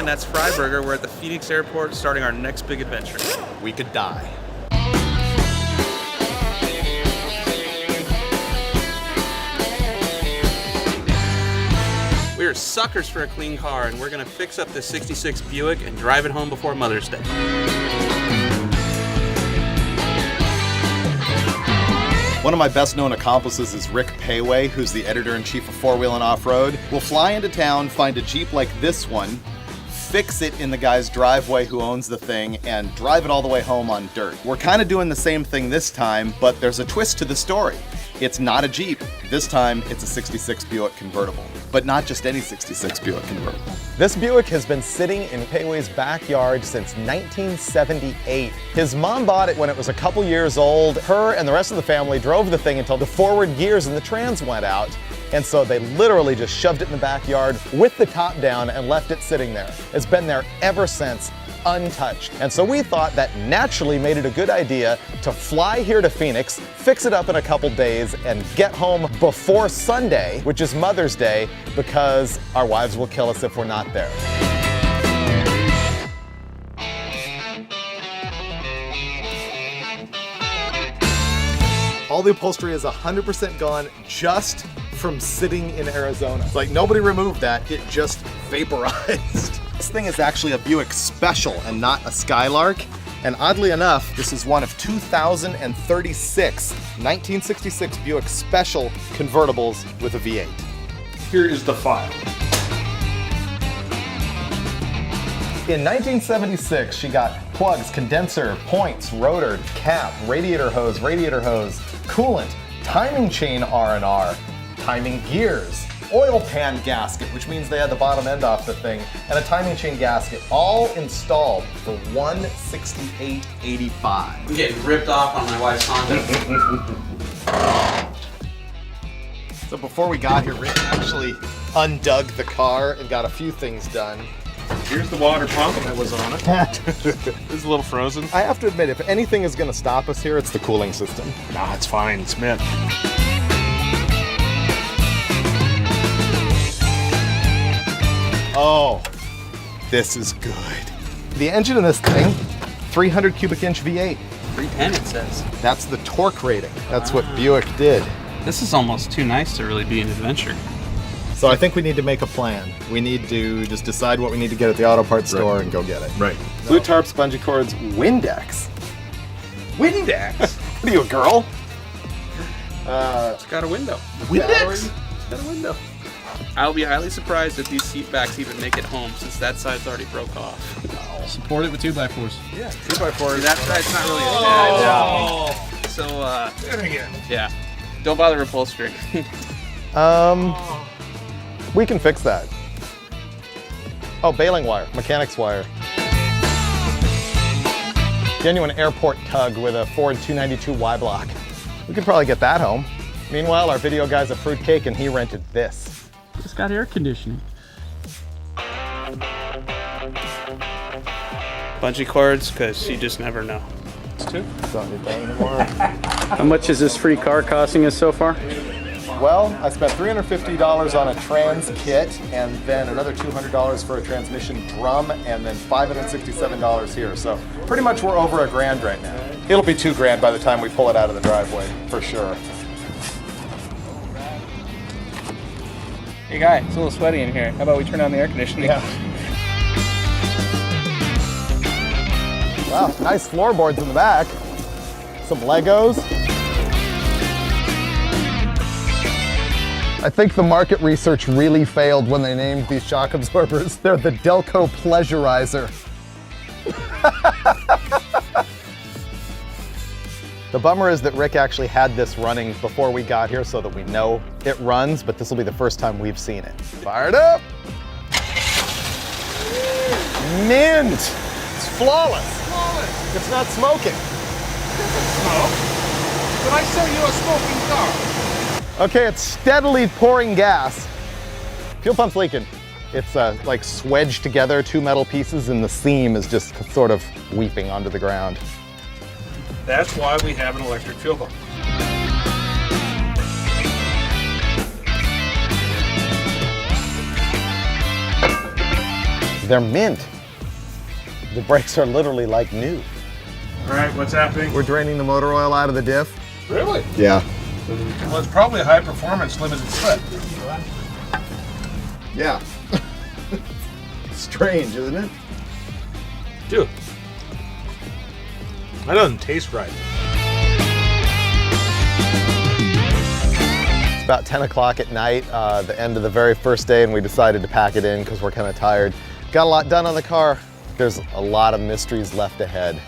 again, that's Freiburger. We're at the Phoenix Airport starting our next big adventure. We could die. We are suckers for a clean car, and we're gonna fix up this 66 Buick and drive it home before Mother's Day. One of my best known accomplices is Rick Payway, who's the editor-in-chief of 4-Wheel and Off-Road. We'll fly into town, find a Jeep like this one, fix it in the guy's driveway who owns the thing, and drive it all the way home on dirt. We're kind of doing the same thing this time, but there's a twist to the story. It's not a Jeep. This time, it's a 66 Buick Convertible. But not just any 66 Buick Convertible. This Buick has been sitting in Payway's backyard since 1978. His mom bought it when it was a couple years old. Her and the rest of the family drove the thing until the forward gears and the trans went out. And so they literally just shoved it in the backyard with the top down and left it sitting there. It's been there ever since, untouched. And so we thought that naturally made it a good idea to fly here to Phoenix, fix it up in a couple days, and get home before Sunday, which is Mother's Day, because our wives will kill us if we're not there. All the upholstery is 100% gone just from sitting in Arizona. It's like nobody removed that, it just vaporized. This thing is actually a Buick Special and not a Skylark. And oddly enough, this is one of 2,036 1966 Buick Special convertibles with a V8. Here is the file. In 1976, she got plugs, condenser, points, rotor, cap, radiator hose, coolant, timing chain R&R, timing gears, oil pan gasket, which means they had the bottom end off the thing, and a timing chain gasket, all installed for $168.85. I'm getting ripped off on my wife's Honda. So before we got here, Rick actually undug the car and got a few things done. Here's the water pump that was on it. It's a little frozen. I have to admit, if anything is going to stop us here, it's the cooling system. Nah, it's fine. It's mint. Oh, this is good. The engine in this thing, 300 cubic inch V8. 310 it says. That's the torque rating. That's what Buick did. This is almost too nice to really be an adventure. So I think we need to make a plan. We need to just decide what we need to get at the auto parts store and go get it. Right. Blue tarp, bungee cords, Windex. Windex? What are you, a girl? It's got a window. Windex? It's got a window. I'll be highly surprised if these seat backs even make it home, since that side's already broke off. Support it with 2x4s. Yeah, 2x4s. That side's not really a So, yeah. Don't bother upholstering. We can fix that. Oh, baling wire, mechanics wire. Genuine airport tug with a Ford 292 Y-block. We could probably get that home. Meanwhile, our video guy's a fruitcake and he rented this. It's got air conditioning. Bungee cords, because you just never know. It's two. Don't need that anymore. How much is this free car costing us so far? Well, I spent $350 on a trans kit and then another $200 for a transmission drum and then $567 here. So pretty much we're over $1,000 right now. It'll be $2,000 by the time we pull it out of the driveway, for sure. Hey guy, it's a little sweaty in here. How about we turn on the air conditioning? Yeah. Wow, nice floorboards in the back. Some Legos. I think the market research really failed when they named these shock absorbers. They're the Delco Pleasurizer. The bummer is that Rick actually had this running before we got here so that we know it runs, but this will be the first time we've seen it. Fired up! Mint! It's flawless. It's not smoking. Smoke? Did I sell you a smoking car? Okay, it's steadily pouring gas. Fuel pump's leaking. It's like swedged together, two metal pieces, and the seam is just sort of weeping onto the ground. That's why we have an electric fuel pump. They're mint. The brakes are literally like new. All right, what's happening? We're draining the motor oil out of the diff. Really? Yeah. Well, it's probably a high performance limited slip. Yeah. Strange, isn't it? Dude, that doesn't taste right. It's about 10 o'clock at night, the end of the very first day, and we decided to pack it in because we're kind of tired. Got a lot done on the car. There's a lot of mysteries left ahead.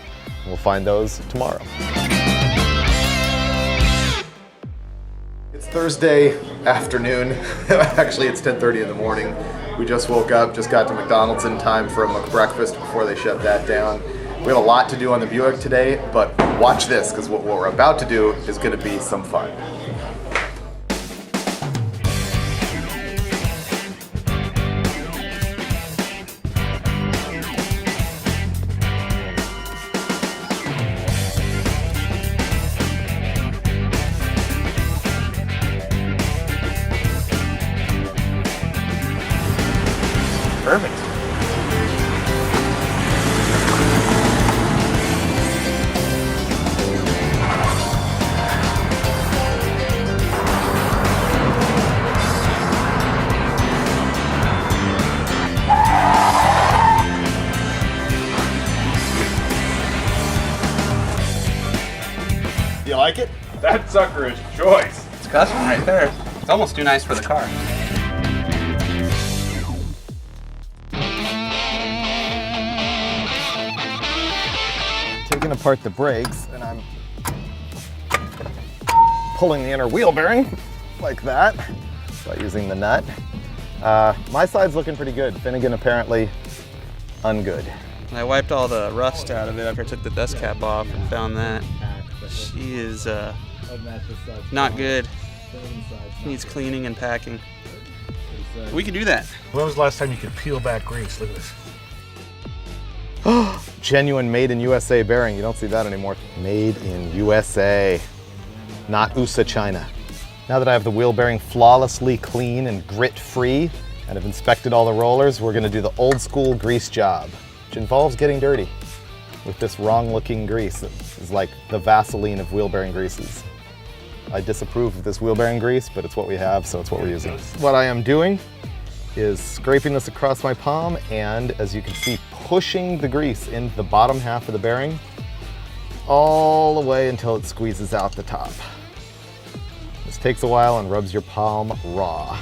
We'll find those tomorrow. It's Thursday afternoon. Actually, it's 10:30 in the morning. We just woke up, just got to McDonald's in time for a McBreakfast before they shut that down. We have a lot to do on the Buick today, but watch this, because what we're about to do is going to be some fun. Perfect. Do you like it? That sucker is choice. It's custom right there. It's almost too nice for the car. Taking apart the brakes, and I'm pulling the inner wheel bearing like that by using the nut. My side's looking pretty good. Finnegan apparently ungood. I wiped all the rust out of it after I took the dust cap off and found that. She is not good. Needs cleaning and packing. We can do that. When was the last time you could peel back grease? Look at this. Genuine made in USA bearing. You don't see that anymore. Made in USA, not USA, China. Now that I have the wheel bearing flawlessly clean and grit free and have inspected all the rollers, we're gonna do the old school grease job, which involves getting dirty with this wrong looking grease that is like the Vaseline of wheel bearing greases. I disapprove of this wheel bearing grease, but it's what we have, so it's what we're using. What I am doing is scraping this across my palm and, as you can see, pushing the grease into the bottom half of the bearing all the way until it squeezes out the top. This takes a while and rubs your palm raw.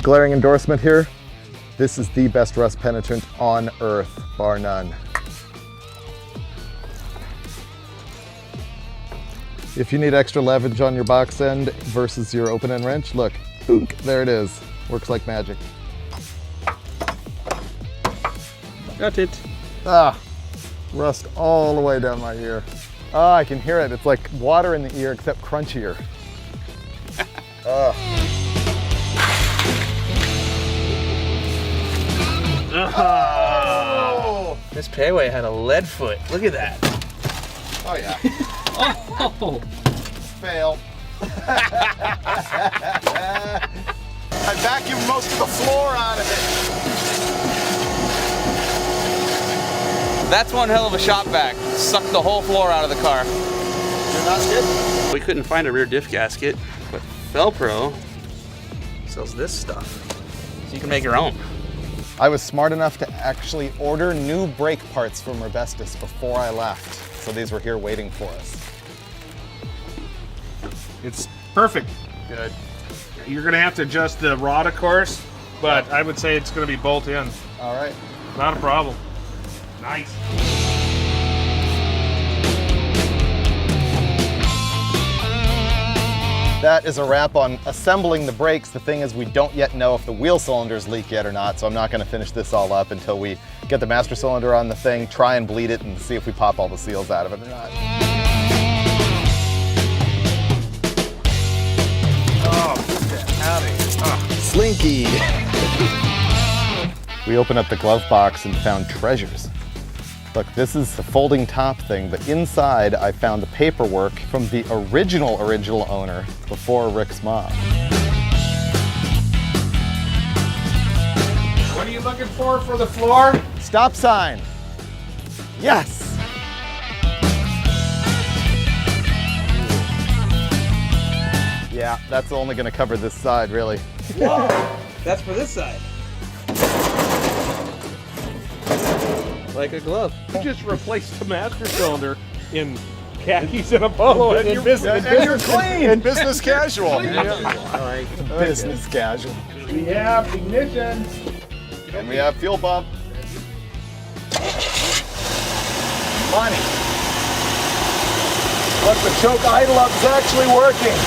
Glaring endorsement here. This is the best rust penetrant on earth, bar none. If you need extra leverage on your box end versus your open end wrench, look, there it is. Works like magic. Got it. Ah, rust all the way down my ear. Ah, I can hear it. It's like water in the ear, except crunchier. Oh. This payway had a lead foot. Look at that. Oh yeah. Oh. Fail. I vacuumed most of the floor out of it. That's one hell of a shop vac. Sucked the whole floor out of the car. You're not good? We couldn't find a rear diff gasket, but Felpro sells this stuff. So you can make your own. I was smart enough to actually order new brake parts from Rebestis before I left. So these were here waiting for us. It's perfect. Good. You're gonna have to adjust the rod, of course, but I would say it's gonna be bolt in. All right. Not a problem. Nice. That is a wrap on assembling the brakes. The thing is, we don't yet know if the wheel cylinders leak yet or not, so I'm not gonna finish this all up until we get the master cylinder on the thing, try and bleed it, and see if we pop all the seals out of it or not. Slinky! We opened up the glove box and found treasures. Look, this is the folding top thing, but inside I found the paperwork from the original owner before Rick's mom. looking for the floor? Stop sign. Yes. Yeah, that's only gonna cover this side, really. That's for this side. Like a glove. You just replaced the master cylinder in khakis and a polo, and you're clean. And business casual. Like, Business casual. We have ignition. And we have fuel pump. Money. Look, the choke idle up is actually working.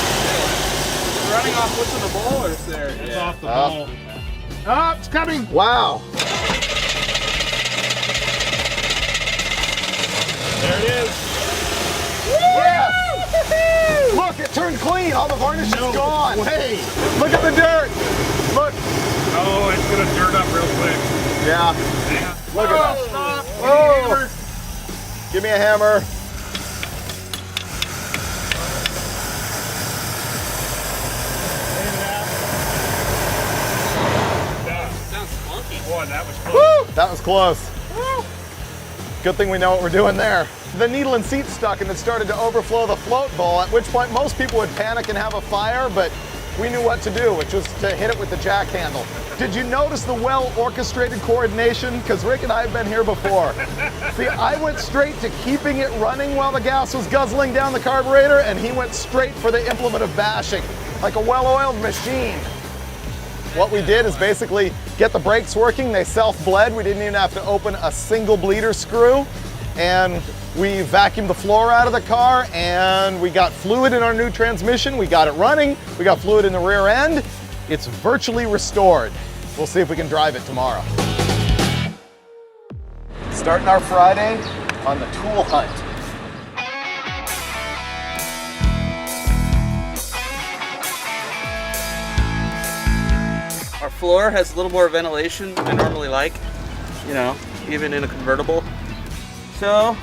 Running off what's in the bowl, or is there? It's off the bowl. Oh, it's coming. Wow. There it is. Yes! Look, it turned clean. All the varnish is gone. Hey. Look at the dirt. Look. Oh, it's gonna dirt up real quick. Yeah. Look at that. Stop. Oh. Give me a hammer. sounds funky. Boy, that was close. Woo! That was close. Woo! Good thing we know what we're doing there. The needle and seat stuck and it started to overflow the float bowl, at which point most people would panic and have a fire, but we knew what to do, which was to hit it with the jack handle. Did you notice the well-orchestrated coordination? Because Rick and I have been here before. See, I went straight to keeping it running while the gas was guzzling down the carburetor, and he went straight for the implement of bashing, like a well-oiled machine. What we did is basically get the brakes working. They self-bled. We didn't even have to open a single bleeder screw. And we vacuumed the floor out of the car, and we got fluid in our new transmission. We got it running. We got fluid in the rear end. It's virtually restored. We'll see if we can drive it tomorrow. Starting our Friday on the tool hunt. Our floor has a little more ventilation than I normally like, you know, even in a convertible. So,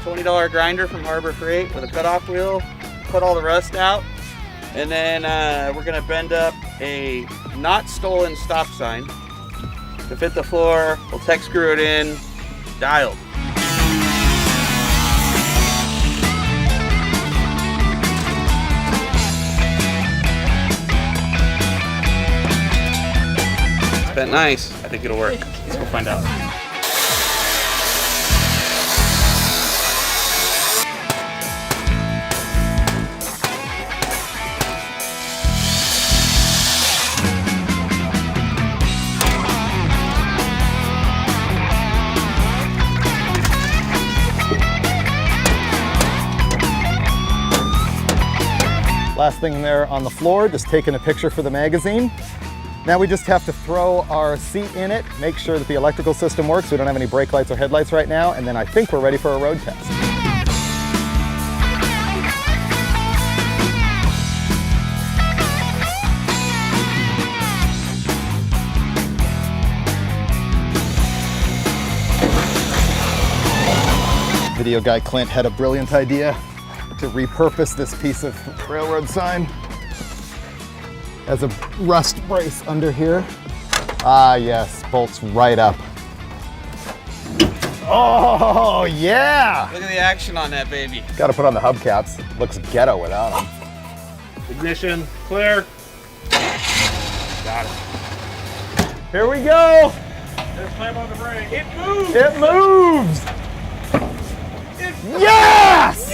$20 grinder from Harbor Freight with a cutoff wheel, cut all the rust out, and then we're gonna bend up a not stolen stop sign to fit the floor. We'll tech screw it in, dialed. Bent nice. I think it'll work. Let's go find out. Last thing there on the floor, just taking a picture for the magazine. Now we just have to throw our seat in it, make sure that the electrical system works. We don't have any brake lights or headlights right now, and then I think we're ready for a road test. Video guy Clint had a brilliant idea to repurpose this piece of railroad sign as a rust brace under here. Ah, yes, bolts right up. Oh, yeah! Look at the action on that baby. Got to put on the hubcaps. Looks ghetto without them. Ignition, clear. Got it. Here we go! Just slam on the brake. It moves! It moves! Yes!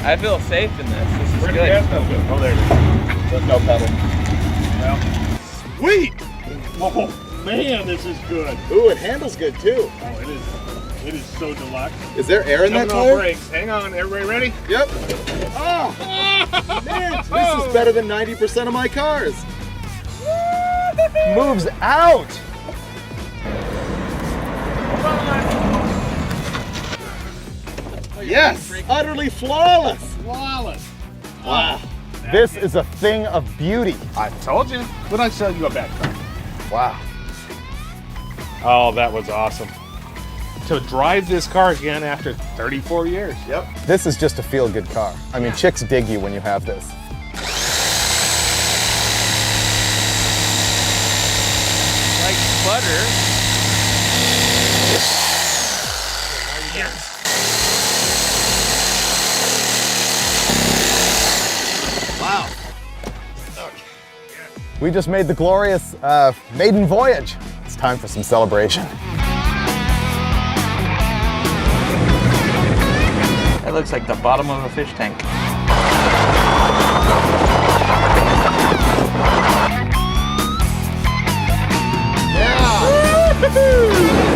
I feel safe in this. This is Where'd the good. gas pedal go? Oh, there it is. There's no pedal. Well, sweet! Oh, man, this is good. Ooh, it handles good too. Oh, it is so deluxe. Is there air in that Jumping on car? brakes. Hang on, everybody ready? Yep. Oh, man, this is better than 90% of my cars. Moves out. Yes, utterly flawless. Flawless. Wow. This is a thing of beauty. I told you. When I sell you a bad car. Wow. Oh, that was awesome. To drive this car again after 34 years. Yep. This is just a feel-good car. I mean, chicks dig you when you have this. butter. Wow. We just made the glorious maiden voyage. It's time for some celebration. That looks like the bottom of a fish tank. Yeah!